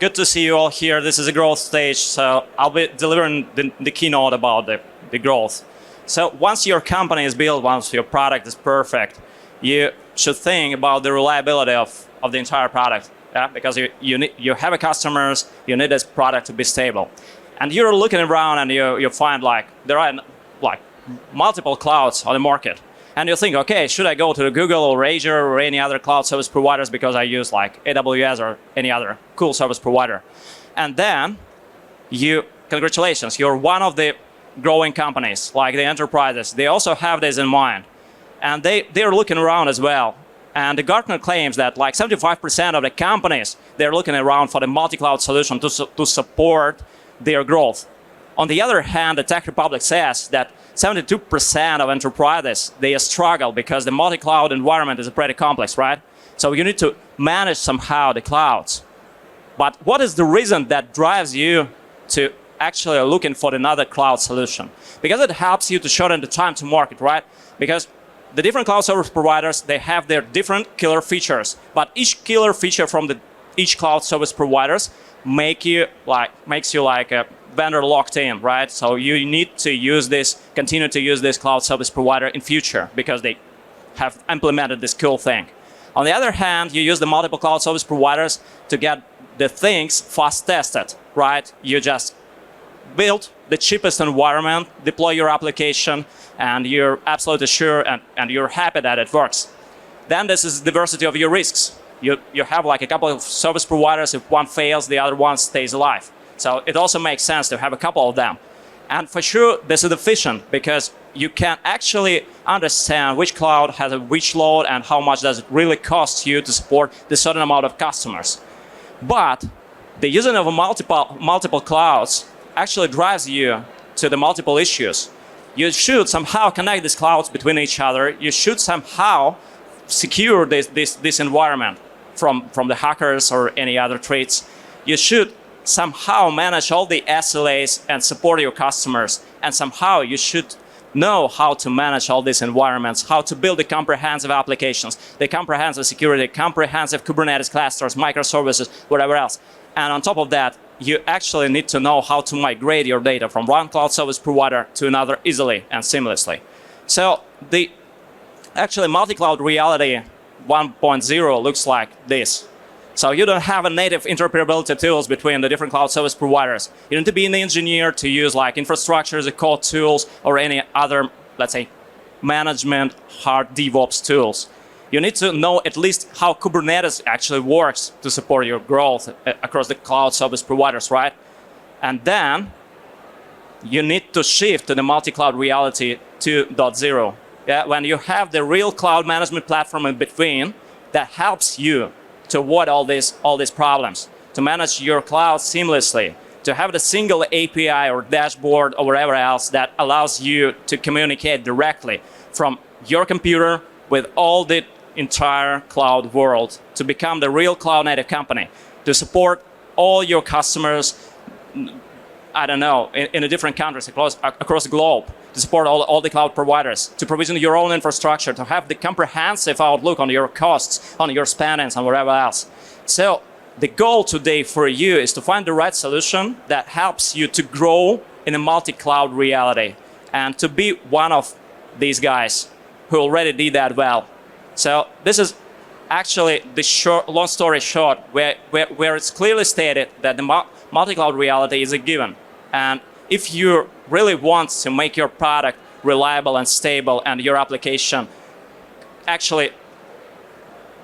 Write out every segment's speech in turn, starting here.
Good to see you all here. This is a growth stage, so I'll be delivering the keynote about the growth. So once your company is built, once your product is perfect, you should think about the reliability of the entire product. Yeah? Because you have a customers, you need this product to be stable. And you're looking around and you find like there are like multiple clouds on the market. And you think, okay, should I go to Google or Azure or any other cloud service providers because I use like AWS or any other cool service provider? And then congratulations, you're one of the growing companies, like the enterprises. They also have this in mind. And they're looking around as well. And the Gartner claims that like 75% of the companies, they're looking around for the multi-cloud solution to support their growth. On the other hand, the Tech Republic says that 72% of enterprises, they struggle because the multi-cloud environment is pretty complex, right? So you need to manage somehow the clouds. But what is the reason that drives you to actually looking for another cloud solution? Because it helps you to shorten the time to market, right? Because the different cloud service providers, they have their different killer features, but each killer feature from each cloud service providers makes you like a vendor locked in, right? So you need to continue to use this cloud service provider in future because they have implemented this cool thing. On the other hand, you use the multiple cloud service providers to get the things fast tested, right? You just build the cheapest environment, deploy your application, and you're absolutely sure and you're happy that it works. Then this is diversity of your risks. You have like a couple of service providers. If one fails, the other one stays alive. So it also makes sense to have a couple of them. And for sure, this is efficient because you can actually understand which cloud has which load and how much does it really cost you to support the certain amount of customers. But the using of multiple clouds actually drives you to the multiple issues. You should somehow connect these clouds between each other. You should somehow secure this environment from the hackers or any other threats. You should somehow manage all the SLAs and support your customers. And somehow you should know how to manage all these environments, how to build the comprehensive applications, the comprehensive security, comprehensive Kubernetes clusters, microservices, whatever else. And on top of that, you actually need to know how to migrate your data from one cloud service provider to another easily and seamlessly. So the actually multi-cloud reality 1.0 looks like this. So you don't have a native interoperability tools between the different cloud service providers. You need to be an engineer to use like infrastructure as a code tools or any other, let's say, management hard DevOps tools. You need to know at least how Kubernetes actually works to support your growth across the cloud service providers, right? And then you need to shift to the multi-cloud reality 2.0. Yeah, when you have the real cloud management platform in between that helps you to avoid all these problems, to manage your cloud seamlessly, to have the single API or dashboard or whatever else that allows you to communicate directly from your computer with all the entire cloud world, to become the real cloud native company, to support all your customers, I don't know, in the different countries across the globe, to support all the cloud providers, to provision your own infrastructure, to have the comprehensive outlook on your costs, on your spendings, and whatever else. So the goal today for you is to find the right solution that helps you to grow in a multi-cloud reality and to be one of these guys who already did that well. So this is actually the long story short, where it's clearly stated that the multi-cloud reality is a given. And if you really want to make your product reliable and stable and your application actually,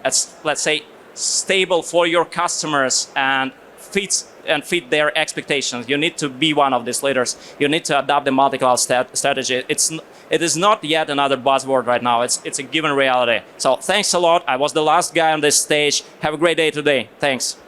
let's say, stable for your customers and fit their expectations, you need to be one of these leaders. You need to adopt the multi-cloud strategy. It is not yet another buzzword right now. It's a given reality. So thanks a lot. I was the last guy on this stage. Have a great day today. Thanks.